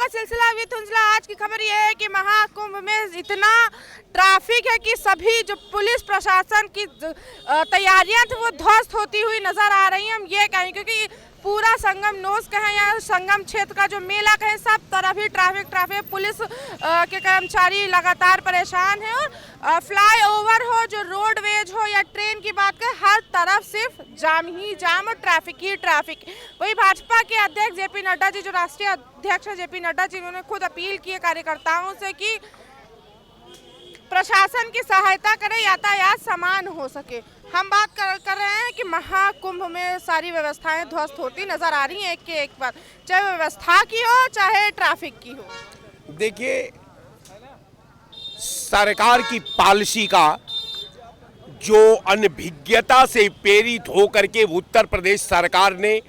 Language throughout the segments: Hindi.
का सिलसिला विद हुंजला। आज की खबर यह है कि महाकुंभ में इतना ट्रैफिक है कि सभी जो पुलिस प्रशासन की तैयारियां थी वो ध्वस्त होती हुई नजर आ रही हैं। हम ये कहें क्योंकि पूरा संगम नोस कहें या संगम क्षेत्र का जो मेला कहें, सब तरफ ही ट्रैफिक। पुलिस के कर्मचारी लगातार परेशान हैं और फ्लाईओवर हो, जो रोडवेज हो या ट्रेन की बात करें, हर तरफ सिर्फ जाम ही जाम और ट्रैफिक ही ट्रैफिक। वही भाजपा के अध्यक्ष जेपी नड्डा जी, जो राष्ट्रीय अध्यक्ष है जेपी नड्डा जी, उन्होंने खुद अपील की है कार्यकर्ताओं से कि प्रशासन की सहायता करें, यातायात समान हो सके। हम बात कर रहे हैं कि महाकुंभ में सारी व्यवस्थाएं ध्वस्त होती नजर आ रही हैं एक के एक पर, चाहे व्यवस्था की हो चाहे ट्रैफिक की हो। देखिए, सरकार की पॉलिसी का जो अनभिज्ञता से प्रेरित होकर के उत्तर प्रदेश सरकार ने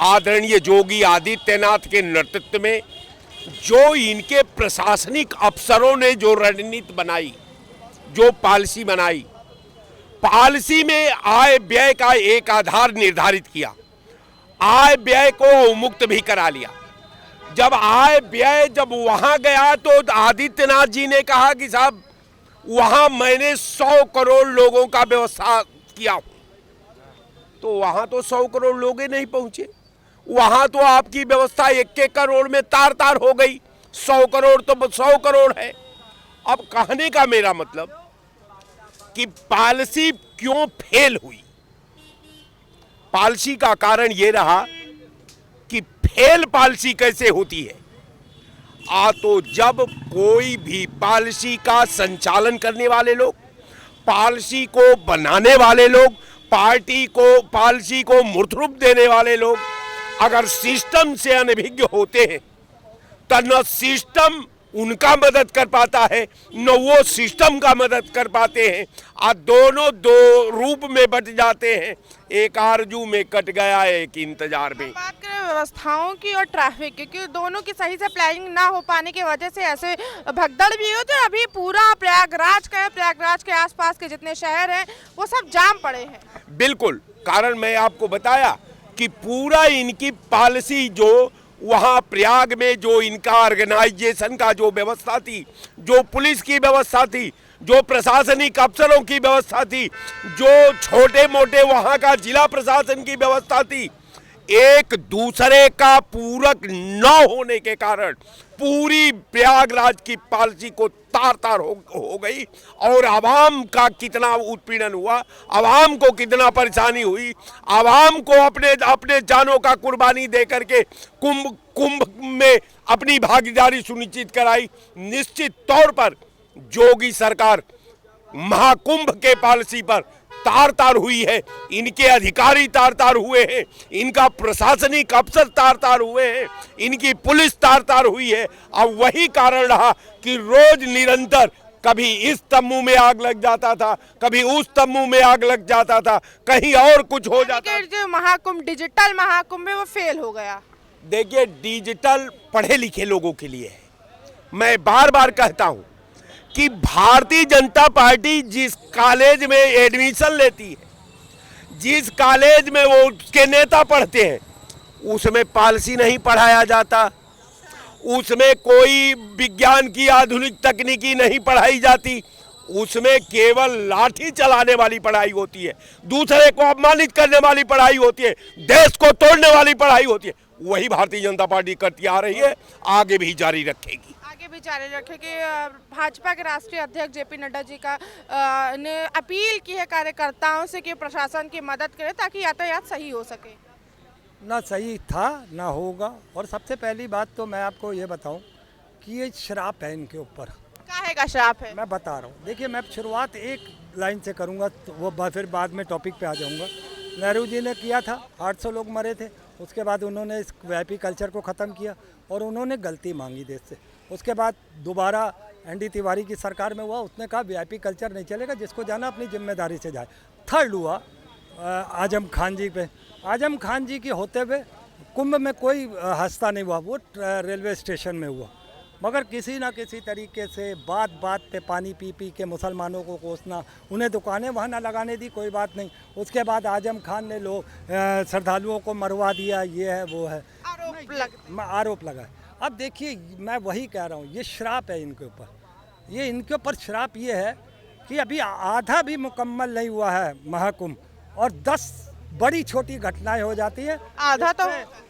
आदरणीय योगी आदित्यनाथ के नेतृत्व में जो इनके प्रशासनिक अफसरों ने जो रणनीति बनाई, जो पॉलिसी बनाई, पॉलिसी में आय व्यय का एक आधार निर्धारित किया, आय व्यय को उन्मुक्त भी करा लिया। जब आय व्यय जब वहां गया तो आदित्यनाथ जी ने कहा कि साहब वहां मैंने 100 करोड़ लोगों का व्यवस्था किया, तो वहां तो 100 करोड़ लोग नहीं पहुंचे। वहां तो आपकी व्यवस्था 1 करोड़ में तार तार हो गई। 100 करोड़ तो 100 करोड़ है। अब कहने का मेरा मतलब कि पॉलिसी क्यों फेल हुई, पॉलिसी का कारण यह रहा कि फेल पॉलिसी कैसे होती है। तो जब कोई भी पॉलिसी का संचालन करने वाले लोग, पॉलिसी को बनाने वाले लोग, पॉलिसी को मूर्त रूप देने वाले लोग अगर सिस्टम से अनभिज्ञ होते हैं तो न सिस्टम उनका मदद कर पाता है, न वो सिस्टम का मदद कर पाते हैं। दोनों दो रूप में बट जाते हैं, एक आरजू में कट गया, एक इंतजार में। बात करें व्यवस्थाओं की और ट्रैफिक की, क्योंकि दोनों की सही से प्लानिंग ना हो पाने की वजह से ऐसे भगदड़ भी होते हैं। अभी पूरा प्रयागराज के आसपास के जितने शहर हैं वो सब जाम पड़े हैं। बिल्कुल, कारण मैं आपको बताया कि पूरा इनकी पॉलिसी जो वहाँ प्रयाग में जो इनका ऑर्गेनाइजेशन का जो व्यवस्था थी, जो पुलिस की व्यवस्था थी, जो प्रशासनिक अफसरों की व्यवस्था थी, जो छोटे मोटे वहाँ का जिला प्रशासन की व्यवस्था थी, एक दूसरे का पूरक न होने के कारण पूरी प्रयागराज की पॉलिसी को तार तार हो गई। और आवाम का कितना उत्पीड़न हुआ, आवाम को कितना परेशानी हुई, आवाम को अपने जानों का कुर्बानी दे करके कुंभ में अपनी भागीदारी सुनिश्चित कराई। निश्चित तौर पर योगी सरकार महाकुंभ के पॉलिसी पर तार तार हुई है, इनके अधिकारी तार तार हुए हैं, इनका प्रशासनिक अफसर तार तार हुए हैं, इनकी पुलिस तार तार हुई है। अब वही कारण रहा कि रोज निरंतर कभी इस तम्बू में आग लग जाता था, कभी उस तम्बू में आग लग जाता था, कहीं और कुछ हो जाता। जो महाकुंभ, डिजिटल महाकुंभ है, वो फेल हो गया। देखिए, डिजिटल पढ़े लिखे लोगों के लिए है। मैं बार बार कहता हूं कि भारतीय जनता पार्टी जिस कॉलेज में एडमिशन लेती है, जिस कॉलेज में वो उसके नेता पढ़ते हैं, उसमें पॉलिसी नहीं पढ़ाया जाता, उसमें कोई विज्ञान की आधुनिक तकनीकी नहीं पढ़ाई जाती, उसमें केवल लाठी चलाने वाली पढ़ाई होती है, दूसरे को अपमानित करने वाली पढ़ाई होती है, देश को तोड़ने वाली पढ़ाई होती है। वही भारतीय जनता पार्टी करती आ रही है, आगे भी जारी रखेगी। भी जारी रखेगी। भाजपा के राष्ट्रीय अध्यक्ष जेपी नड्डा जी का ने अपील की है कार्यकर्ताओं से कि प्रशासन की मदद करें ताकि यातायात सही हो सके। ना सही था ना होगा। और सबसे पहली बात तो मैं आपको ये बताऊं कि ये श्राप है इनके ऊपर। काहे का श्राप है? मैं बता रहा हूँ। देखिए, मैं शुरुआत एक लाइन से करूँगा तो वो फिर बाद में टॉपिक पे आ जाऊँगा। नेहरू जी ने किया था, 800 लोग मरे थे, उसके बाद उन्होंने इस वीआईपी कल्चर को ख़त्म किया और उन्होंने गलती मांगी देश से। उसके बाद दोबारा एनडी तिवारी की सरकार में हुआ, उसने कहा वीआईपी कल्चर नहीं चलेगा, जिसको जाना अपनी जिम्मेदारी से जाए। थर्ड हुआ आजम खान जी पे। आजम खान जी के होते हुए कुंभ में कोई हादसा नहीं हुआ, वो रेलवे स्टेशन में हुआ। मगर किसी ना किसी तरीके से बात बात पे पानी पी पी के मुसलमानों को कोसना, उन्हें दुकानें वहाँ ना लगाने दी, कोई बात नहीं। उसके बाद आजम खान ने लोग श्रद्धालुओं को मरवा दिया, ये है वो है, आरोप लगा। अब देखिए, मैं वही कह रहा हूँ, ये श्राप है इनके ऊपर। ये इनके ऊपर श्राप ये है कि अभी आधा भी मुकम्मल नहीं हुआ है महाकुंभ, और 10 बड़ी छोटी घटनाएं हो जाती है, आधा तो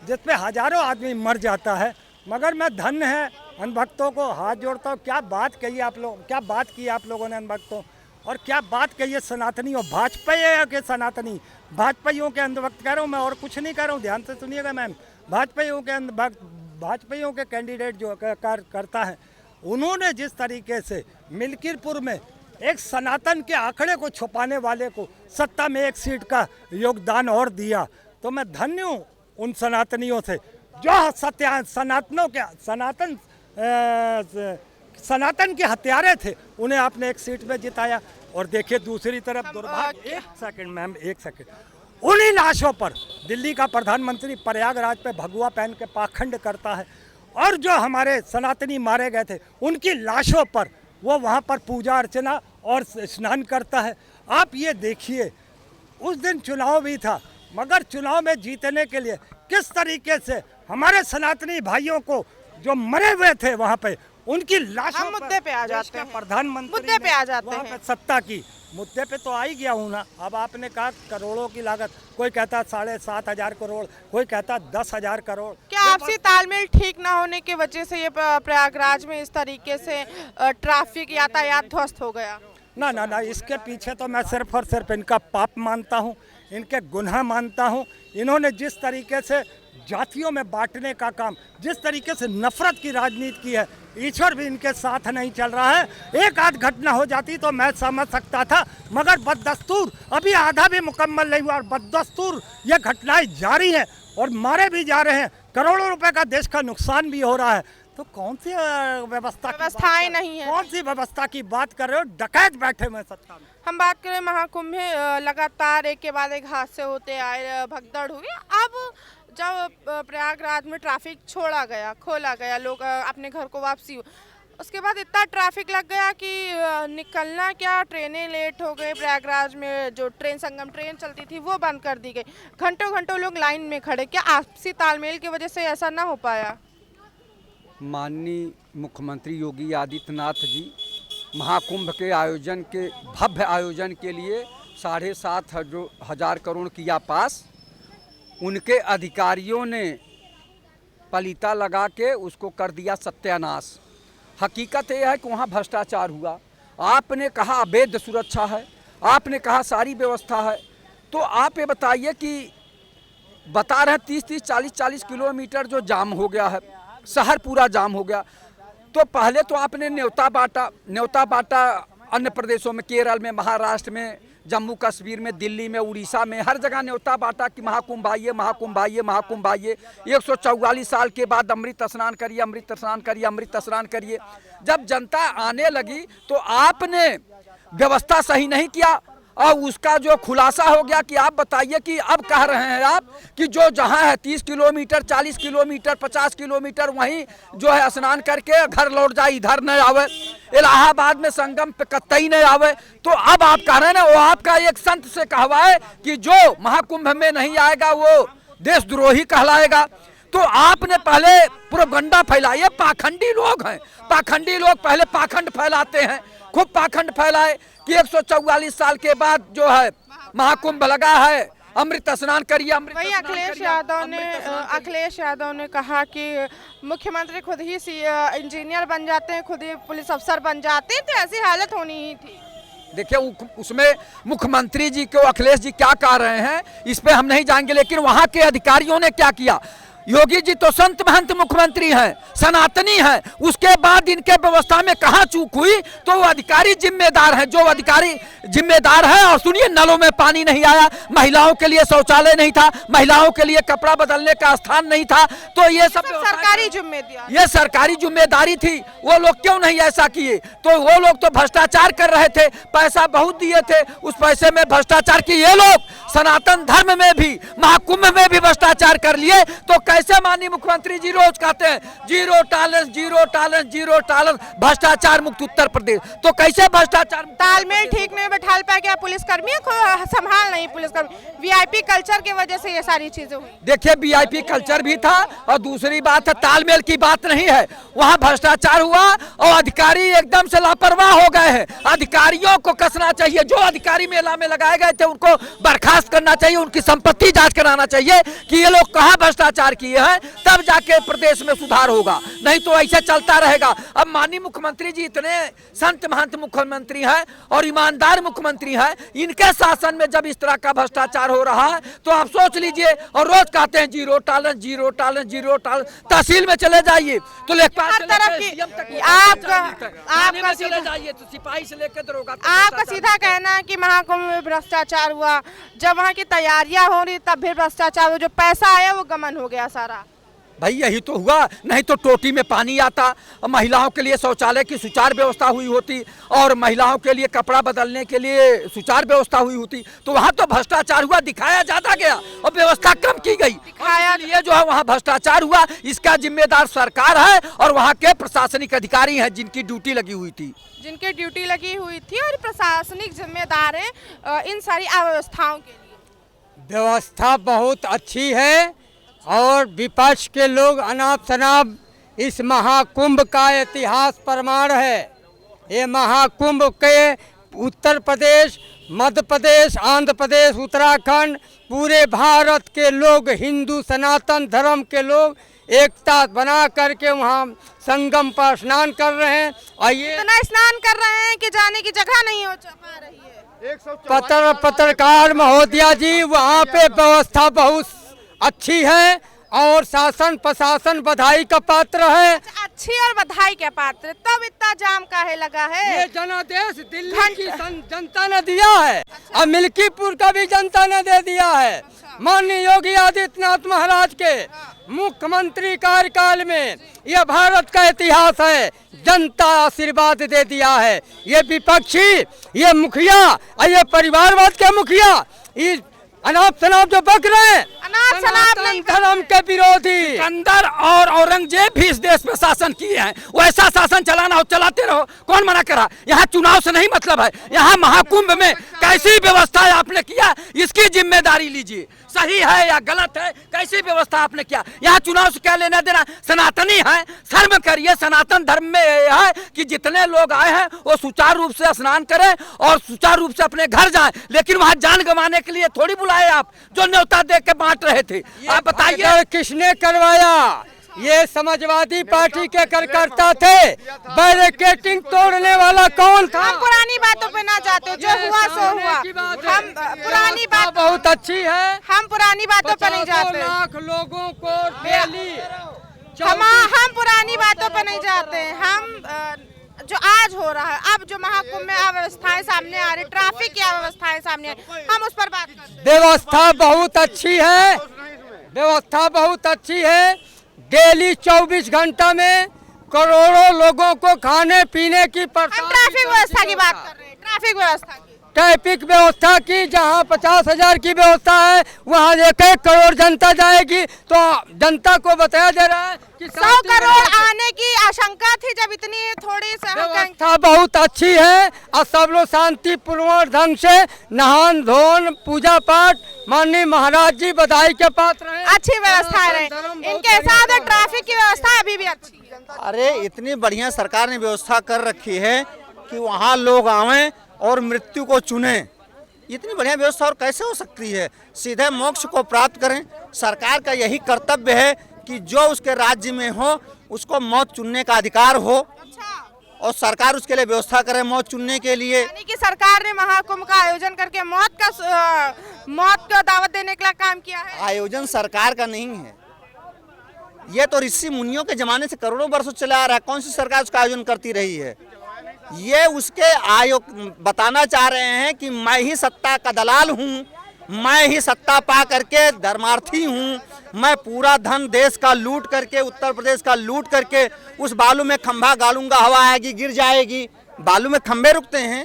जिसपे हजारों आदमी मर जाता है। मगर मैं धन्य है अनभक्तों को हाथ जोड़ता हूँ। क्या बात कही आप लोग, क्या बात की आप लोगों ने अनभक्तों, और क्या बात कही है सनातनी और भाजपा के सनातनी, भाजपाइयों के अंधभक्त कह रहा हूँ मैं, और कुछ नहीं कह रहा हूँ, ध्यान से सुनिएगा मैम। भाजपाइयों के कैंडिडेट जो करता है, उन्होंने जिस तरीके से मिलकीरपुर में एक सनातन के आंकड़े को छुपाने वाले को सत्ता में 1 सीट का योगदान और दिया, तो मैं धन्य हूँ उन सनातनियों से जो सनातन के हत्यारे थे, उन्हें आपने 1 सीट में जिताया। और देखिए दूसरी तरफ दुर्भाग्य, 1 सेकंड मैम, 1 सेकंड, उन्हीं लाशों पर दिल्ली का प्रधानमंत्री प्रयागराज पे भगवा पहन के पाखंड करता है, और जो हमारे सनातनी मारे गए थे उनकी लाशों पर वो वहाँ पर पूजा अर्चना और स्नान करता है। आप ये देखिए, उस दिन चुनाव भी था, मगर चुनाव में जीतने के लिए किस तरीके से हमारे सनातनी भाइयों को जो मरे हुए थे वहाँ पे, उनकी लाशों पर मुद्दे पे आ जाते हैं, प्रधानमंत्री मुद्दे पे आ जाते वहाँ हैं। पे सत्ता की मुद्दे पे तो आ ही गया हूँ ना। अब आपने कहा करोड़ों की लागत, कोई कहता 7,500 करोड़, कोई कहता 10,000 करोड़। क्या आपसी तालमेल ठीक ना होने की वजह से ये प्रयागराज में इस तरीके से ट्रैफिक यातायात ध्वस्त हो गया? ना ना ना, इसके पीछे तो मैं सिर्फ और सिर्फ इनका पाप मानता हूँ, इनके गुनाह मानता हूँ। इन्होंने जिस तरीके से जातियों में बांटने का काम, जिस तरीके से नफरत की राजनीति की है, ईश्वर भी इनके साथ नहीं चल रहा है। एक आध घटना हो जाती तो मैं समझ सकता था, मगर बददस्तूर अभी आधा भी मुकम्मल नहीं हुआ, और बददस्तूर ये घटनाएं जारी हैं और मारे भी जा रहे हैं, करोड़ों रुपए का देश का नुकसान भी हो रहा है। तो कौन सी व्यवस्थाएं नहीं है, कौन सी व्यवस्था की बात कर रहे हो? डकैत बैठे हुए सत्ता में। हम बात करें महाकुंभ में लगातार एक के बाद एक हादसे होते आए, भगदड़ हुई। अब जब प्रयागराज में ट्रैफिक छोड़ा गया, खोला गया, लोग अपने घर को वापसी, उसके बाद इतना ट्रैफिक लग गया कि निकलना क्या, ट्रेनें लेट हो गए। प्रयागराज में जो संगम ट्रेन चलती थी वो बंद कर दी गई, घंटों घंटों लोग लाइन में खड़े। क्या आपसी तालमेल की वजह से ऐसा ना हो पाया? माननीय मुख्यमंत्री योगी आदित्यनाथ जी महाकुंभ के आयोजन के भव्य आयोजन के लिए 7,500 करोड़ किया पास। उनके अधिकारियों ने पलीता लगा के उसको कर दिया सत्यानाश। हकीकत यह है कि वहाँ भ्रष्टाचार हुआ। आपने कहा अवैध सुरक्षा है, आपने कहा सारी व्यवस्था है, तो आप ये बताइए कि बता रहे 30-30, 40-40 किलोमीटर जो जाम हो गया है, शहर पूरा जाम हो गया। तो पहले तो आपने न्योता बांटा अन्य प्रदेशों में, केरल में, महाराष्ट्र में, जम्मू कश्मीर में, दिल्ली में, उड़ीसा में, हर जगह न्योता बांटा कि महाकुंभ आइए, महाकुंभ आइए, महाकुंभ आइए। 144 साल के बाद अमृत स्नान करिए, अमृत स्नान करिए, अमृत स्नान करिए। जब जनता आने लगी तो आपने व्यवस्था सही नहीं किया, और उसका जो खुलासा हो गया कि आप बताइए कि अब कह रहे हैं आप कि जो जहां है 30 किलोमीटर, 40 किलोमीटर, 50 किलोमीटर वहीं जो है स्नान करके घर लौट जाए, इधर न आवे, इलाहाबाद में संगम पे कतई नहीं आवे। तो अब आप कह रहे हैं ना, वो आपका एक संत से कहवाए कि जो महाकुंभ में नहीं आएगा वो देशद्रोही कहलाएगा। तो आपने पहले प्रोपगंडा फैलाई। पाखंडी लोग हैं, पाखंडी लोग पहले पाखंड फैलाते हैं, खूब पाखंड फैलाए कि 144 साल के बाद जो है महाकुंभ लगा है, अमृत स्नान करिए, अमृत। वही अखिलेश यादव ने कहा कि मुख्यमंत्री खुद ही इंजीनियर बन जाते हैं, खुद ही पुलिस अफसर बन जाते हैं, तो ऐसी हालत होनी ही थी। देखिए उसमें मुख्यमंत्री जी को अखिलेश जी क्या कह रहे हैं इस पे हम नहीं जाएंगे, लेकिन वहां के अधिकारियों ने क्या किया। योगी जी तो संत महंत मुख्यमंत्री हैं, सनातनी हैं, उसके बाद इनके व्यवस्था में कहाँ चूक हुई तो वो अधिकारी जिम्मेदार हैं, जो अधिकारी जिम्मेदार है। और सुनिए, नलों में पानी नहीं आया, महिलाओं के लिए शौचालय नहीं था, महिलाओं के लिए कपड़ा बदलने का स्थान नहीं था। तो ये सब सरकारी जिम्मेदारी, ये सरकारी जिम्मेदारी थी। वो लोग क्यों नहीं ऐसा किए? तो वो लोग तो भ्रष्टाचार कर रहे थे, पैसा बहुत दिए थे, उस पैसे में भ्रष्टाचार किए। ये लोग सनातन धर्म में भी, महाकुंभ में भी भ्रष्टाचार कर लिए। तो कैसे माननीय मुख्यमंत्री जी रोज कहते हैं zero tolerance, zero tolerance, zero tolerance, भ्रष्टाचार मुक्त उत्तर प्रदेश, तो कैसे भ्रष्टाचार मुक्त? तालमेल ठीक नहीं बैठा पाया क्या पुलिसकर्मियों को, संभाल नहीं पुलिसकर्मी, वीआईपी कल्चर की वजह से ये सारी चीजें हुई। देखिए वीआईपी कल्चर भी था और दूसरी बात है तालमेल की बात नहीं है, वहाँ भ्रष्टाचार हुआ और अधिकारी एकदम से लापरवाह हो गए हैं। अधिकारियों को कसना चाहिए, जो अधिकारी मेला में लगाए गए थे उनको बर्खास्त करना चाहिए, उनकी संपत्ति जांच कराना चाहिए कि ये लोग कहाँ भ्रष्टाचार किए हैं, तब जाके प्रदेश में सुधार होगा, नहीं तो ऐसे चलता रहेगा। अब माननीय मुख्यमंत्री जी इतने संत महंत मुख्यमंत्री हैं और ईमानदार मुख्यमंत्री हैं, इनके शासन में जब इस तरह का भ्रष्टाचार हो रहा है तो आप सोच लीजिए। और रोज कहते हैं zero tolerance, zero tolerance, zero tolerance. तहसील में चले जाइए तो लेखपाल से लेकर सीएम तक आपका चले जाइए तो सिपाही से लेकर दरोगा तक। आपका सीधा कहना है कि महाकुंभ में भ्रष्टाचार हुआ, जब वहाँ की तैयारियां हो रही तब भी भ्रष्टाचार हुआ, जो पैसा आया वो गमन हो गया सारा। भाई यही तो हुआ, नहीं तो टोटी में पानी आता, महिलाओं के लिए शौचालय की सुचारू व्यवस्था हुई होती और महिलाओं के लिए कपड़ा बदलने के लिए सुचारू व्यवस्था हुई होती, तो वहाँ तो भ्रष्टाचार हुआ, दिखाया जाता गया और व्यवस्था कम की गई। ये जो है वहाँ भ्रष्टाचार हुआ, इसका जिम्मेदार सरकार है और वहाँ के प्रशासनिक अधिकारी हैं जिनकी ड्यूटी लगी हुई थी, और प्रशासनिक जिम्मेदार है इन सारी अव्यवस्थाओं के लिए। व्यवस्था बहुत अच्छी है और विपक्ष के लोग अनाप शनाप, इस महाकुंभ का इतिहास प्रमाण है। ये महाकुंभ के उत्तर प्रदेश, मध्य प्रदेश, आंध्र प्रदेश, उत्तराखंड, पूरे भारत के लोग, हिंदू सनातन धर्म के लोग एकता बना करके वहाँ संगम पर स्नान कर रहे हैं और ये इतना स्नान कर रहे हैं कि जाने की जगह नहीं हो पा रही है। पत्रकार महोदया जी, वहाँ पे व्यवस्था बहुत अच्छी है और शासन प्रशासन बधाई का पात्र है। अच्छी और बधाई के पात्र, तब इतना जाम काहे लगा है? ये जनादेश दिल्ली की जनता ने दिया है और मिल्कीपुर का भी जनता ने दे दिया है। माननीय योगी आदित्यनाथ महाराज के मुख्यमंत्री कार्यकाल में यह भारत का इतिहास है, जनता आशीर्वाद दे दिया है। ये विपक्षी, ये मुखिया और ये परिवारवाद के मुखिया इस अनाप शनाप जो बक रहे हैं, सनातन धर्म के विरोधी सिकंदर और औरंगजेब भी इस देश में शासन किए हैं, वैसा शासन चलाना हो चलाते रहो, कौन मना करा? यहाँ चुनाव से नहीं मतलब है, यहाँ महाकुंभ में कैसी व्यवस्था आपने किया इसकी जिम्मेदारी लीजिए, सही है या गलत है, कैसी व्यवस्था आपने किया, यहाँ चुनाव से क्या लेना देना? सनातनी है, शर्म करिए। सनातन धर्म में यह है कि जितने लोग आए हैं वो सुचारू रूप से स्नान करें और सुचारू रूप से अपने घर जाएं, लेकिन वहाँ जान गंवाने के लिए थोड़ी बुलाए आप, जो न्योता दे के बांट रहे थे। आप बताइए किसने करवाया? ये समाजवादी पार्टी के कार्यकर्ता थे। बैरिकेडिंग तोड़ने वाला कौन था? हम पुरानी बातों पे ना जाते, जो हुआ सो हुआ। हम पुरानी बात बहुत अच्छी है, हम पुरानी बातों पे नहीं जाते। लाख लोगों को डेली हम पुरानी बातों पे नहीं जाते। हम जो आज हो रहा है, अब जो महाकुंभ में अव्यवस्थाएं सामने आ रही, ट्रैफिक की अव्यवस्थाएं सामने आ रही, हम उस पर बात करते हैं। व्यवस्था बहुत अच्छी है, व्यवस्था बहुत अच्छी है। डेली 24 घंटा में करोड़ों लोगों को खाने पीने की ट्रैफिक व्यवस्था की बात कर रहे हैं। ट्रैफिक व्यवस्था की, जहां 50,000 की व्यवस्था है वहां 1 करोड़ जनता जाएगी, तो जनता को बताया जा रहा है कि 100 करोड़ आने की आशंका थी, जब इतनी थोड़ी व्यवस्था बहुत अच्छी है और सब लोग शांतिपूर्ण ढंग से नहान धोन पूजा पाठ, माननीय महाराज जी बधाई के पात्र हैं। अच्छी व्यवस्था है, इनके साथ ट्रैफिक की व्यवस्था अभी भी अच्छी है। अरे इतनी बढ़िया सरकार ने व्यवस्था कर रखी है कि वहाँ लोग आवें और मृत्यु को चुने। इतनी बढ़िया व्यवस्था और कैसे हो सकती है? सीधे मोक्ष को प्राप्त करें। सरकार का यही कर्तव्य है कि जो उसके राज्य में हो उसको मौत चुनने का अधिकार हो और सरकार उसके लिए व्यवस्था करे मौत चुनने के लिए। यानी कि सरकार ने महाकुंभ का आयोजन करके मौत को दावत देने का काम किया है। आयोजन सरकार का नहीं है, ये तो ऋषि मुनियों के जमाने से करोड़ों वर्षों चला आ रहा है। कौन सी सरकार उसका आयोजन करती रही है? ये उसके आयोग बताना चाह रहे हैं कि मैं ही सत्ता का दलाल हूँ, मैं ही सत्ता पा करके धर्मार्थी हूँ, मैं पूरा धन देश का लूट करके, उत्तर प्रदेश का लूट करके उस बालू में खंभा गालूंगा, हवा आएगी गिर जाएगी। बालू में खंभे रुकते हैं?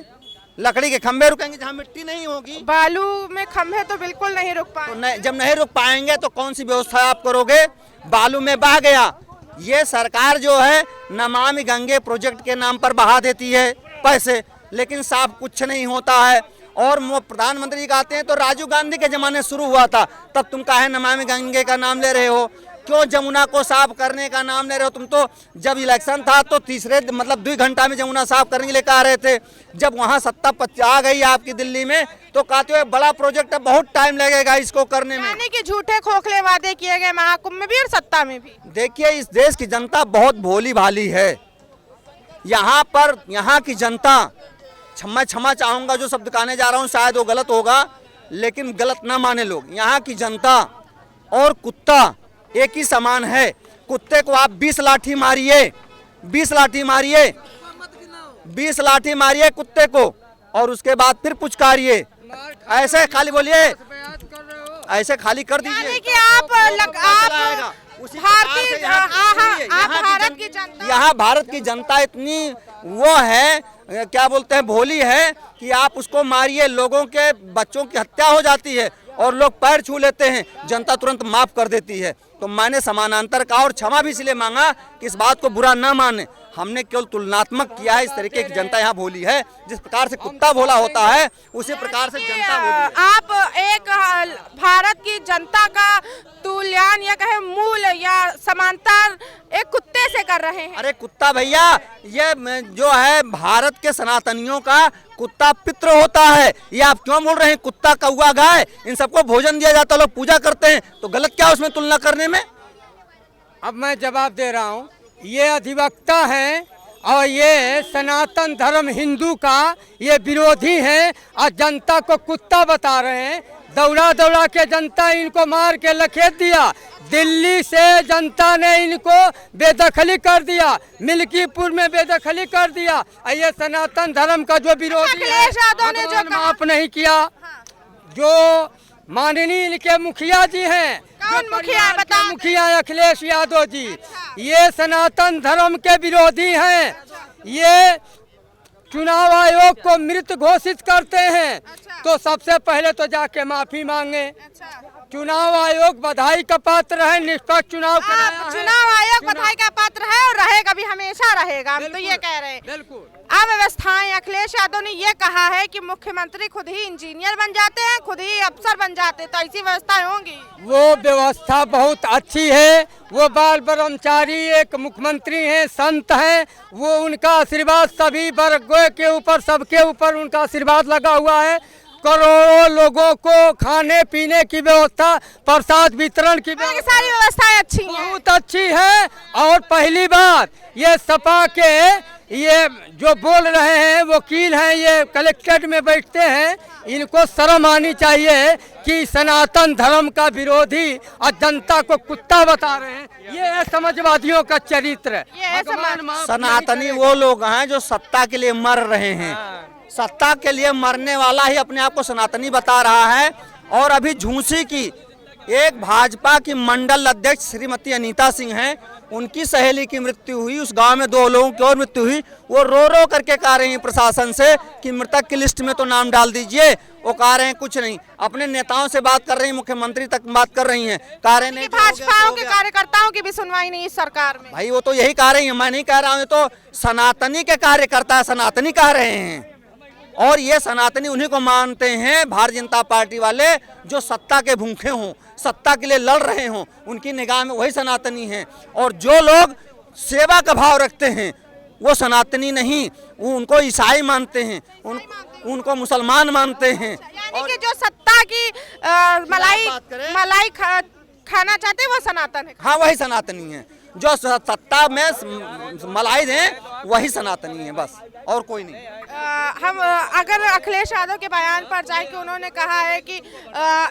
लकड़ी के खंभे रुकेंगे जहाँ मिट्टी नहीं होगी। बालू में खंभे तो बिल्कुल नहीं रुक तो पाए। जब नहीं रुक पाएंगे तो कौन सी व्यवस्था आप करोगे? बालू में बह गया। ये सरकार जो है नमामि गंगे प्रोजेक्ट के नाम पर बहा देती है पैसे, लेकिन साफ कुछ नहीं होता है। और वो प्रधानमंत्री जी कहते हैं तो राजीव गांधी के जमाने शुरू हुआ था, तब तुम काहे नमामि गंगे का नाम ले रहे हो? क्यों जमुना को साफ करने का नाम ले रहे हो? तुम तो जब इलेक्शन था तो तीसरे मतलब 2 घंटा में जमुना साफ करने के लिए कह रहे थे। जब वहाँ सत्ता आ गई आपकी दिल्ली में तो कहते हो बड़ा प्रोजेक्ट है, बहुत टाइम लगेगा इसको करने में। यानी कि झूठे खोखले वादे किए गए महाकुंभ में भी और सत्ता में भी। देखिए, इस देश की जनता बहुत भोली भाली है। यहाँ पर यहाँ की जनता, मैं क्षमा चाहूँगा जो शब्द कहने जा रहा हूँ शायद वो गलत होगा, लेकिन गलत ना माने लोग। यहाँ की जनता और कुत्ता एक ही समान है। कुत्ते को आप 20 लाठी मारिए, 20 लाठी मारिए, 20 लाठी मारिए कुत्ते को और उसके बाद फिर पुचकारिए। ऐसे खाली बोलिए, ऐसे खाली कर दीजिए। यानी कि आप भारत की जनता, यहाँ भारत की जनता इतनी वो है, क्या बोलते हैं, भोली है कि आप उसको मारिए, लोगों के बच्चों की हत्या हो जाती है और लोग पैर छू लेते हैं, जनता तुरंत माफ कर देती है। तो मैंने समानांतर का और क्षमा भी इसलिए मांगा कि इस बात को बुरा ना माने। हमने केवल तुलनात्मक किया है। इस तरीके की जनता यहाँ भोली है। जिस प्रकार से कुत्ता भोला होता है उसी प्रकार से जनता भोली है। आप एक भारत की जनता का तुल्यान या कहे मूल या समांतर एक कुत्ते से कर रहे हैं। अरे कुत्ता भैया, ये जो है भारत के सनातनियों का कुत्ता पितृ होता है। ये आप क्यों बोल रहे हैं? कुत्ता, कौवा, गाय, इन सबको भोजन दिया जाता है, लोग पूजा करते हैं, तो गलत क्या उसमें तुलना करने में? अब मैं जवाब दे रहा हूँ। ये अधिवक्ता हैं और ये सनातन धर्म हिंदू का ये विरोधी हैं और जनता को कुत्ता बता रहे हैं। दौड़ा दौड़ा के जनता इनको मार के लखेत दिया। दिल्ली से जनता ने इनको बेदखली कर दिया, मिल्कीपुर में बेदखली कर दिया। और ये सनातन धर्म का जो विरोधी अखिलेश यादव ने जो माफ नहीं किया। जो माननीय इनके मुखिया जी हैं, कौन मुखिया बताओ? मुखिया अखिलेश यादव जी, ये सनातन धर्म के विरोधी हैं। ये चुनाव आयोग को मृत घोषित करते हैं। तो सबसे पहले तो जाके माफी मांगे। चुनाव आयोग बधाई का पात्र है, निष्पक्ष चुनाव कराया है। चुनाव आयोग बधाई का पात्र है और रहेगा भी, हमेशा रहेगा। हम तो ये कह रहे हैं। बिल्कुल। अव्यवस्थाएं, अखिलेश यादव ने ये कहा है कि मुख्यमंत्री खुद ही इंजीनियर बन जाते हैं, खुद ही अफसर बन जाते हैं, तो ऐसी व्यवस्थाएं होंगी। वो व्यवस्था बहुत अच्छी है। वो बाल ब्रह्मचारी एक मुख्यमंत्री हैं, संत हैं। वो उनका आशीर्वाद सभी वर्गों के ऊपर, सबके ऊपर उनका आशीर्वाद लगा हुआ है। करोड़ों लोगों को खाने पीने की व्यवस्था, प्रसाद वितरण की व्यवस्था, सारी व्यवस्थाएं अच्छी हैं। बहुत अच्छी है। और पहली बात, ये सपा के ये जो बोल रहे हैं वकील हैं, ये कलेक्ट्रेट में बैठते हैं, इनको शर्म आनी चाहिए कि सनातन धर्म का विरोधी और जनता को कुत्ता बता रहे हैं। ये समाजवादियों का चरित्र है। सनातनी वो लोग हैं जो सत्ता के लिए मर रहे हैं। सत्ता के लिए मरने वाला ही अपने आप को सनातनी बता रहा है। और अभी झूंसी की एक भाजपा की मंडल अध्यक्ष श्रीमती अनीता सिंह हैं, उनकी सहेली की मृत्यु हुई। उस गांव में 2 लोगों की और मृत्यु हुई। वो रो रो करके कह रही हैं प्रशासन से कि मृतक की लिस्ट में तो नाम डाल दीजिए। वो कह रहे हैं कुछ नहीं। अपने नेताओं से बात कर रही हैं, मुख्यमंत्री तक बात कर रही हैं, कह रहे नहीं। भाजपा के कार्यकर्ताओं की भी सुनवाई नहीं इस सरकार में। भाई वो तो यही कह रही है, मैं नहीं कह रहा हूँ। तो सनातनी के कार्यकर्ता सनातनी कह रहे हैं और ये सनातनी उन्हीं को मानते हैं, भारतीय जनता पार्टी वाले जो सत्ता के भूखे हों, सत्ता के लिए लड़ रहे हों, उनकी निगाह में वही सनातनी हैं। और जो लोग सेवा का भाव रखते हैं वो सनातनी नहीं, वो उनको ईसाई मानते हैं, उनको मुसलमान मानते हैं। यानी कि जो सत्ता की मलाई खाना चाहते हैं वो सनातन है। हाँ, वही सनातनी है। जो सत्ता में मलाई दें वही सनातनी है, बस और कोई नहीं। हम अगर अखिलेश यादव के बयान पर जाए कि उन्होंने कहा है कि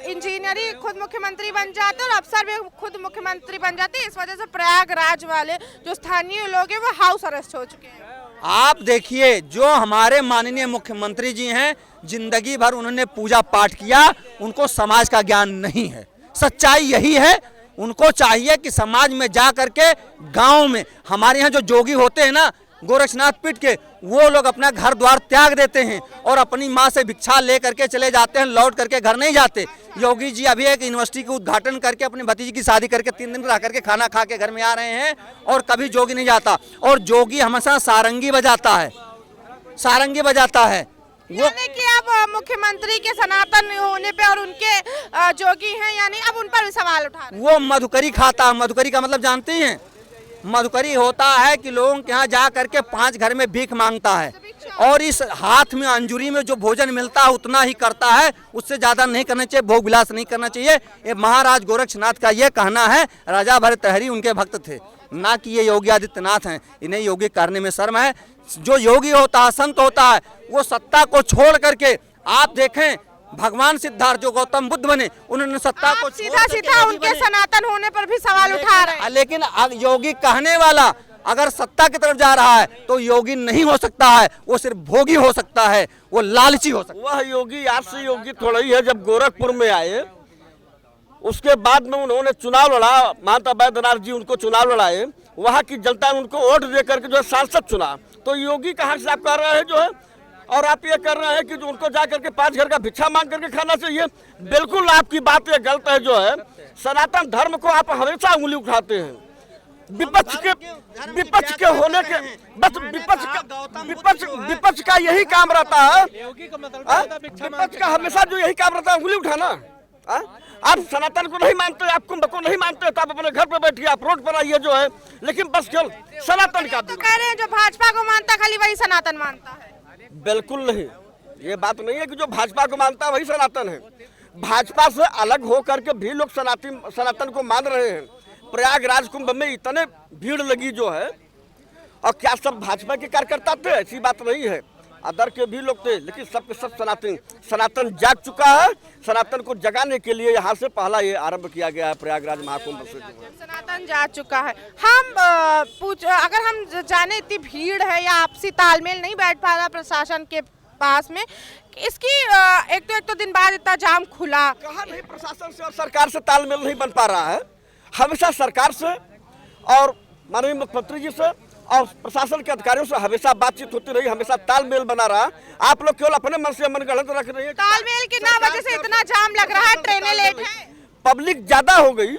इंजीनियर ही खुद मुख्यमंत्री बन जाते और अफसर भी खुद मुख्यमंत्री बन जाते, इस वजह से प्रयागराज वाले जो स्थानीय लोग हैं वो हाउस अरेस्ट हो चुके हैं। आप देखिए, जो हमारे माननीय मुख्यमंत्री जी हैं, जिंदगी भर उन्होंने पूजा पाठ किया, उनको समाज का ज्ञान नहीं है। सच्चाई यही है। उनको चाहिए कि समाज में जा करके गांव में, हमारे यहाँ जो जोगी होते हैं ना, गोरक्षनाथ पीट के वो लोग अपना घर द्वार त्याग देते हैं और अपनी माँ से भिक्षा ले करके चले जाते हैं, लौट करके घर नहीं जाते। योगी जी अभी एक यूनिवर्सिटी का उद्घाटन करके अपनी भतीजी की शादी करके 3 दिन रह करके खाना खा के घर में आ रहे हैं और कभी जोगी नहीं जाता। और जोगी हमेशा सारंगी बजाता है, सारंगी बजाता है वो। यानी कि अब मुख्यमंत्री के सनातन होने पे और उनके जोगी हैं, यानी अब उन पर भी सवाल उठा रहे हैं। वो मधुकरी खाता है। मधुकरी का मतलब जानती हैं? मधुकरी होता है कि लोगों के यहाँ जा करके 5 घर में भीख मांगता है और इस हाथ में अंजूरी में जो भोजन मिलता है उतना ही करता है, उससे ज्यादा नहीं करना चाहिए, भोग विलास नहीं करना चाहिए। ये महाराज गोरक्षनाथ का ये कहना है। राजा भरतहरि उनके भक्त थे, ना कि ये योगी आदित्यनाथ हैं। इन्हें योगी करने में शर्म है। जो योगी होता है, संत होता है, वो सत्ता को छोड़ करके, आप देखें भगवान सिद्धार्थ जो गौतम बुद्ध बने, उन्होंने सत्ता को सीधा सीधा उनके सनातन होने पर भी सवाल उठा रहे हैं। लेकिन योगी कहने वाला अगर सत्ता की तरफ जा रहा है तो योगी नहीं हो सकता है, वो सिर्फ भोगी हो सकता है, वो लालची हो सकता है। वह योगी आज से योगी थोड़ा ही है। जब गोरखपुर में आए उसके बाद में उन्होंने चुनाव लड़ा, महंत बैद्यनाथ जी उनको चुनाव लड़ाए, वहाँ की जनता ने उनको वोट दे करके जो है सांसद चुना। तो योगी कहाँ से आप कर रहे हैं जो है, और आप ये कर रहे हैं कि जो उनको जा करके 5 घर का भिक्षा मांग करके खाना चाहिए। बिल्कुल आपकी बात ये गलत है जो है। सनातन धर्म को आप हमेशा उंगली उठाते हैं। विपक्ष के होने के बस विपक्ष का यही काम रहता है। विपक्ष का हमेशा जो यही काम रहता है उंगली उठाना। आप सनातन को नहीं मानते, आप कुंभ को नहीं मानते, तो आप अपने घर पे बैठिए, आप रोड पर आइए जो है, लेकिन बस केवल सनातन का। तो कह रहे हैं जो भाजपा को मानता खाली वही सनातन मानता है। बिल्कुल नहीं, ये बात नहीं है कि जो भाजपा को मानता है वही सनातन है। भाजपा से अलग हो करके भी लोग सनातन को मान रहे हैं। प्रयागराज कुंभ में इतने भीड़ लगी जो है, और क्या सब भाजपा के कार्यकर्ता थे? ऐसी बात नहीं है, अदर के भी लोग थे, लेकिन सबके सब सनातन जाग चुका है। सनातन को जगाने के लिए यहाँ से पहला ये आरंभ किया गया है प्रयागराज महाकुंभ से। सनातन जा चुका है। हम अगर हम जाने इतनी भीड़ है या आपसी तालमेल नहीं बैठ पा रहा प्रशासन के पास में, इसकी एक तो दिन बाद इतना जाम खुला। कहा नहीं प्रशासन से और सरकार से तालमेल नहीं बन पा रहा है। हमेशा सरकार से और माननीय मुख्यमंत्री जी से और प्रशासन के अधिकारियों से हमेशा बातचीत होती रही, हमेशा तालमेल बना रहा। आप लोग केवल अपने मन से मनगढ़ंत रख रहे हैं। तालमेल की ना वजह से इतना जाम लग रहा है, ट्रेनें लेट है, पब्लिक ज्यादा हो गई।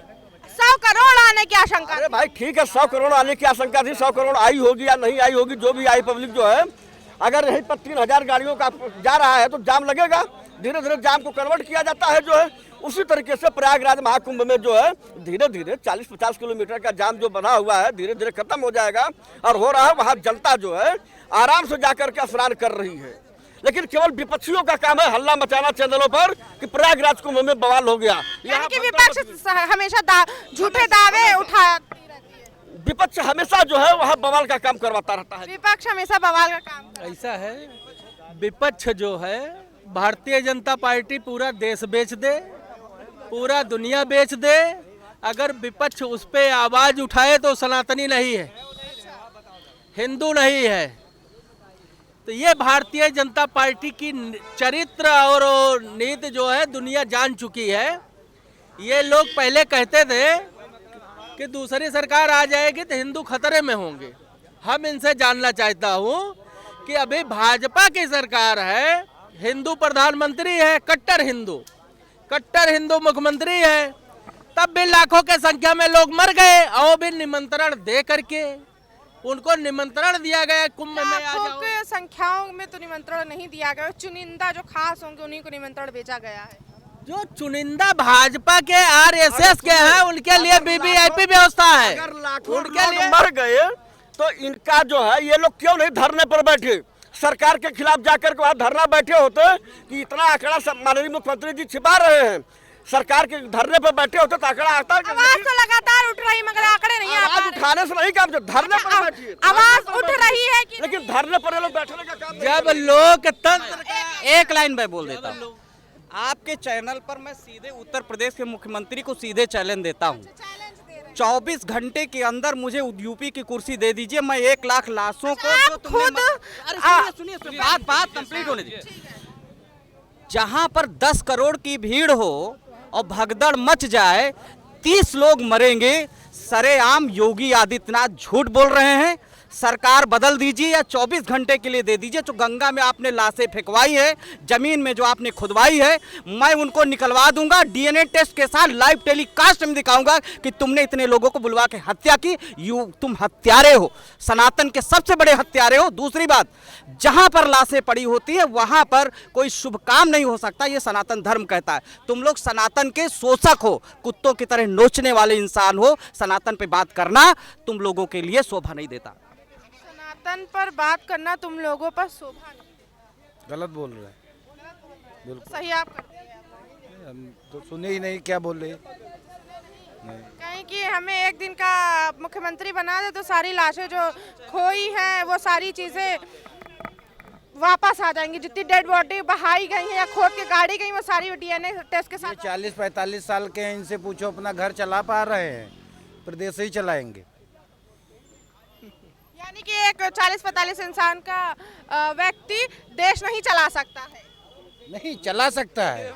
100 करोड़ आने की आशंका। अरे भाई ठीक है, 100 करोड़ आने की आशंका थी। 100 करोड़ आई होगी या नहीं आई होगी, जो भी आई पब्लिक जो है, अगर यहीं पर 3000 गाड़ियों का जा रहा है तो जाम लगेगा। धीरे धीरे जाम को कन्वर्ट किया जाता है जो है। उसी तरीके से प्रयागराज महाकुंभ में जो है धीरे धीरे 40-50 किलोमीटर का जाम जो बना हुआ है धीरे धीरे खत्म हो जाएगा और हो रहा है। वहाँ जनता जो है आराम से जाकर के स्नान कर रही है। लेकिन केवल विपक्षियों का काम है हल्ला मचाना चैनलों पर कि प्रयागराज कुंभ में बवाल हो गया। यानी कि विपक्ष हमेशा झूठे दावे उठाया, विपक्ष हमेशा जो है वहाँ बवाल का काम करवाता रहता है। विपक्ष हमेशा बवाल का काम। ऐसा है, विपक्ष जो है भारतीय जनता पार्टी पूरा देश बेच दे, पूरा दुनिया बेच दे, अगर विपक्ष उस पे आवाज उठाए तो सनातनी नहीं है, हिंदू नहीं है। तो ये भारतीय जनता पार्टी की चरित्र और नीति जो है दुनिया जान चुकी है। ये लोग पहले कहते थे कि दूसरी सरकार आ जाएगी तो हिंदू खतरे में होंगे। हम इनसे जानना चाहता हूँ कि अभी भाजपा की सरकार है, हिंदू प्रधानमंत्री है, कट्टर हिंदू मुख्यमंत्री है, तब भी लाखों के संख्या में लोग मर गए और भी निमंत्रण दे करके उनको निमंत्रण दिया गया कुंभ में आ जाओ। के संख्याओं में तो निमंत्रण नहीं दिया गया, चुनिंदा जो खास होंगे उन्हीं को निमंत्रण भेजा गया है। जो चुनिंदा भाजपा के आरएसएस के हैं उनके लिए वीवीआईपी व्यवस्था है। अगर लाखों लोग मर गए तो इनका जो है ये लोग क्यों नहीं धरने पर बैठे? सरकार के खिलाफ जाकर के वहाँ धरना बैठे होते कि इतना आंकड़ा माननीय मुख्यमंत्री जी छिपा रहे हैं। सरकार के धरने पर बैठे होते तो आंकड़ा आता। आवाज तो लगातार उठ रही मगर आंकड़े नहीं आ पा रहे। उठाने से नहीं काम, धरने पर बैठिए। आवाज उठ रही है कि लेकिन धरने पर ये लोग बैठने का काम। जब लोकतंत्र एक लाइन मैं बोल देता हूँ, आपके चैनल पर मैं सीधे उत्तर प्रदेश के मुख्यमंत्री को सीधे चैलेंज देता हूँ, 24 घंटे के अंदर मुझे यूपी की कुर्सी दे दीजिए, मैं 1 लाख लाशों को खुद सुनिए बात कंप्लीट होने दीजिए। जहां पर 10 करोड़ की भीड़ हो और भगदड़ मच जाए, 30 लोग मरेंगे, सरेआम योगी आदित्यनाथ झूठ बोल रहे हैं। सरकार बदल दीजिए या 24 घंटे के लिए दे दीजिए। जो गंगा में आपने लाशें फेंकवाई है, जमीन में जो आपने खुदवाई है, मैं उनको निकलवा दूंगा। डीएनए टेस्ट के साथ लाइव टेलीकास्ट में दिखाऊंगा कि तुमने इतने लोगों को बुलवा के हत्या की। तुम हत्यारे हो, सनातन के सबसे बड़े हत्यारे हो। दूसरी बात, जहां पर लाशें पड़ी होती है वहां पर कोई शुभ काम नहीं हो सकता, ये सनातन धर्म कहता है। तुम लोग सनातन के शोषक हो, कुत्तों की तरह नोचने वाले इंसान हो। सनातन पे बात करना तुम लोगों के लिए शोभा नहीं देता। सनातन पर बात करना तुम लोगों पर शोभा नहीं। गलत बोल रहे हैं, बिल्कुल सही आप करते हैं। हम तो सुने ही नहीं क्या बोल रहे हैं। कहीं कि हमें एक दिन का मुख्यमंत्री बना दे तो सारी लाशें जो खोई हैं वो सारी चीजें वापस आ जाएंगी। जितनी डेड बॉडी बहाई गई है या खोद के गाड़ी गई वो सारी डीएनए टेस्ट के साथ। 40-45 साल के हैं, इनसे पूछो अपना घर चला पा रहे हैं, प्रदेश ही चलाएंगे। यानी कि एक 40-45 इंसान का व्यक्ति देश नहीं चला सकता है। नहीं चला सकता है,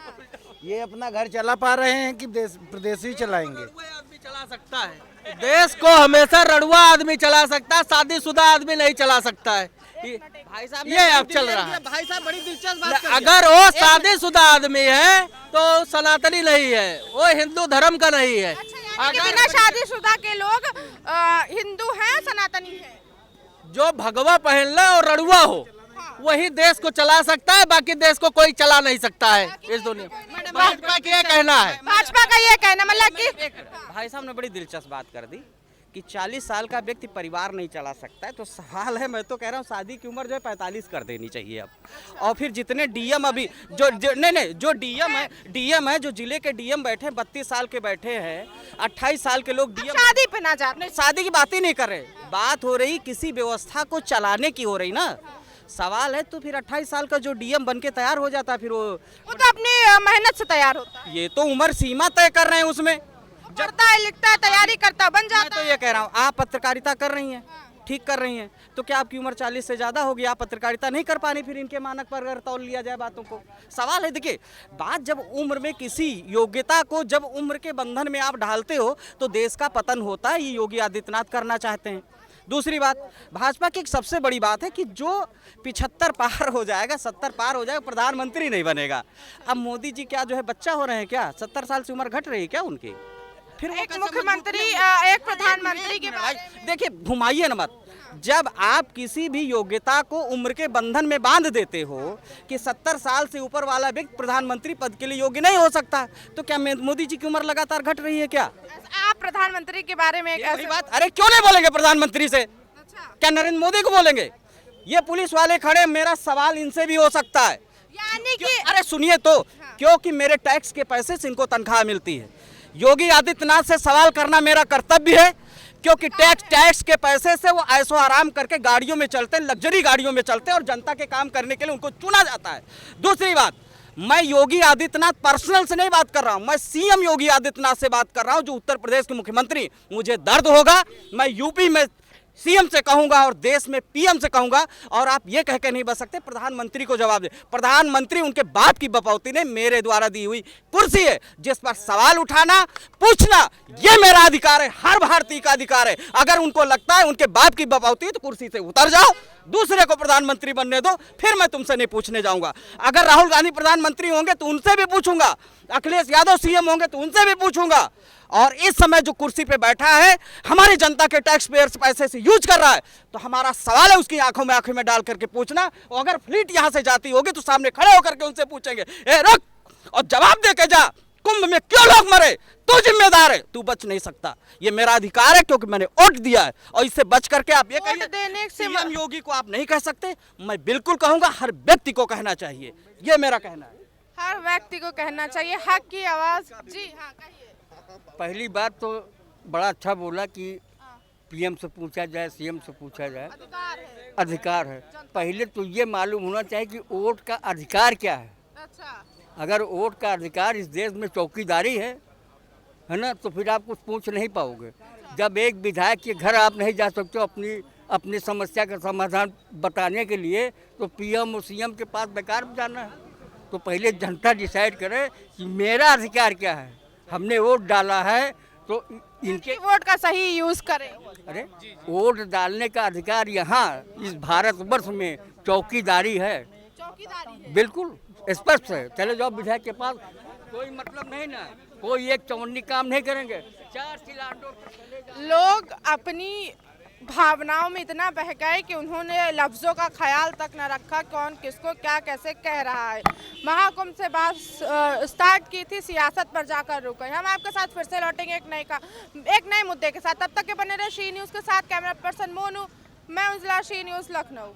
ये अपना घर चला पा रहे हैं कि प्रदेश ही चलाएंगे। आदमी चला सकता है देश को, हमेशा रड़ुआ आदमी चला सकता है, शादीशुदा आदमी नहीं चला सकता है। भाई साहब ये अब चल रहा है। भाई साहब बड़ी दिलचस्प बात कर अगर वो शादीशुदा आदमी है तो सनातनी नहीं है, वो हिंदू धर्म का नहीं है। कि बिना शादीशुदा के लोग हिंदू हैं, सनातनी हैं। जो भगवा पहन ले और रड़ुआ हो वही देश को चला सकता है, बाकी देश को कोई चला नहीं सकता है इस दुनिया में। भाजपा का ये कहना है, भाजपा का ये कहना मतलब कि भाई साहब ने बड़ी दिलचस्प बात कर दी कि 40 साल का व्यक्ति परिवार नहीं चला सकता है। तो सवाल है, मैं तो कह रहा हूँ शादी की उम्र जो है 45 कर देनी चाहिए अब। और फिर जितने डीएम अभी जो डीएम है जो जिले के डीएम बैठे 32 साल के बैठे हैं, 28 साल के लोग डीएम शादी पे ना जाते। नहीं, शादी की बात ही नहीं कर रहे, बात हो रही किसी व्यवस्था को चलाने की हो रही ना। सवाल है तो फिर 28 साल का जो डीएम बन के तैयार हो जाता है, फिर वो तो अपनी मेहनत से तैयार होता है। ये तो उम्र सीमा तय कर रहे हैं, उसमें पढ़ता है, लिखता है, तैयारी करता, बन जाता है। मैं तो ये कह रहा हूँ, आप पत्रकारिता कर रही हैं, ठीक कर रही हैं, तो क्या आपकी उम्र 40 से ज़्यादा होगी, आप पत्रकारिता नहीं कर पानी फिर इनके मानक पर अगर तौल लिया जाए बातों को। सवाल है, देखिए बात जब उम्र में किसी योग्यता को जब उम्र के बंधन में आप ढालते हो तो देश का पतन होता है। ये योगी आदित्यनाथ करना चाहते हैं। दूसरी बात, भाजपा की एक सबसे बड़ी बात है कि जो 75 पार हो जाएगा, 70 पार हो जाएगा, प्रधानमंत्री नहीं बनेगा। अब मोदी जी क्या जो है बच्चा हो रहे हैं क्या? 70 साल से उम्र घट रही है क्या उनकी? फिर एक मुख्यमंत्री एक प्रधानमंत्री के बाद देखिए, घुमाइए न मत। जब आप किसी भी योग्यता को उम्र के बंधन में बांध देते हो कि 70 साल से ऊपर वाला व्यक्ति प्रधानमंत्री पद के लिए योग्य नहीं हो सकता, तो क्या मोदी जी की उम्र लगातार घट रही है क्या? आप प्रधानमंत्री के बारे में एक ऐसी बात, अरे क्यों नहीं बोलेंगे प्रधानमंत्री से? क्या नरेंद्र मोदी को बोलेंगे? ये पुलिस वाले खड़े, मेरा सवाल इनसे भी हो सकता है। यानी कि अरे सुनिए तो, क्योंकि मेरे टैक्स के पैसे से इनको तनख्वाह मिलती है। योगी आदित्यनाथ से सवाल करना मेरा कर्तव्य है, क्योंकि टैक्स के पैसे से वो ऐशो आराम करके गाड़ियों में चलते हैं, लग्जरी गाड़ियों में चलते हैं और जनता के काम करने के लिए उनको चुना जाता है। दूसरी बात, मैं योगी आदित्यनाथ पर्सनल से नहीं बात कर रहा हूं, मैं सीएम योगी आदित्यनाथ से बात कर रहा हूं, जो उत्तर प्रदेश के मुख्यमंत्री। मुझे दर्द होगा, मैं यूपी में सीएम से कहूंगा और देश में पीएम से कहूंगा, और आप ये कह के नहीं बच सकते प्रधानमंत्री को जवाब दे। प्रधानमंत्री उनके बाप की बपौती ने मेरे द्वारा दी हुई कुर्सी है, जिस पर सवाल उठाना, पूछना, ये मेरा अधिकार है, हर भारतीय का अधिकार है। अगर उनको लगता है उनके बाप की बपौती है तो कुर्सी से उतर जाओ, दूसरे को प्रधानमंत्री बनने दो, फिर मैं तुमसे नहीं पूछने जाऊंगा। अगर राहुल गांधी प्रधानमंत्री होंगे तो उनसे भी पूछूंगा, अखिलेश यादव सीएम होंगे तो उनसे भी पूछूंगा। और इस समय जो कुर्सी पे बैठा है, हमारी जनता के टैक्स पेयर्स पैसे से यूज कर रहा है, तो हमारा सवाल है उसकी आंखों में डाल करके पूछना। और अगर फ्लीट यहां से जाती होगी तो सामने खड़े होकर के उनसे पूछेंगे, ए रुक, और जवाब दे के जा, कुंभ में क्यों लोग मरे, तू जिम्मेदार है, तू बच नहीं सकता। ये मेरा अधिकार है क्योंकि मैंने वोट दिया है, और इससे बच करके आप ये कहिए देने से सीएम योगी को आप नहीं कह सकते। मैं बिल्कुल कहूंगा, हर व्यक्ति को कहना चाहिए, ये मेरा कहना है। हर व्यक्ति को कहना चाहिए, हक की आवाज। जी हाँ, कहिए। पहली बात तो बड़ा अच्छा बोला कि पीएम से पूछा जाए, सीएम से पूछा जाए, अधिकार है। पहले तो ये मालूम होना चाहिए कि वोट का अधिकार क्या है। अच्छा। अगर वोट का अधिकार इस देश में चौकीदारी है ना, तो फिर आप कुछ पूछ नहीं पाओगे। जब एक विधायक के घर आप नहीं जा सकते अपनी समस्या का समाधान बताने के लिए, तो पीएम और सीएम के पास बेकार जाना है। तो पहले जनता डिसाइड करे कि मेरा अधिकार क्या है। हमने वोट डाला है तो इनके वोट का सही यूज करें। अरे वोट डालने का अधिकार यहाँ इस भारतवर्ष में चौकीदारी है, चौकीदारी है। बिल्कुल स्पष्ट है। चले जाओ विधायक के पास, कोई मतलब नहीं ना, कोई एक चौवन्नी काम नहीं करेंगे। 4 सिलेंडर चले जाओ। लोग अपनी भावनाओं में इतना बह गए कि उन्होंने लफ्जों का ख्याल तक न रखा कौन किसको क्या कैसे कह रहा है। महाकुंभ से बात स्टार्ट की थी, सियासत पर जाकर रुक गए। हम आपके साथ फिर से लौटेंगे एक नए मुद्दे के साथ। तब तक के बने रहे शी न्यूज़ के साथ। कैमरा पर्सन मोनू, मैं उजला, शी न्यूज़ लखनऊ।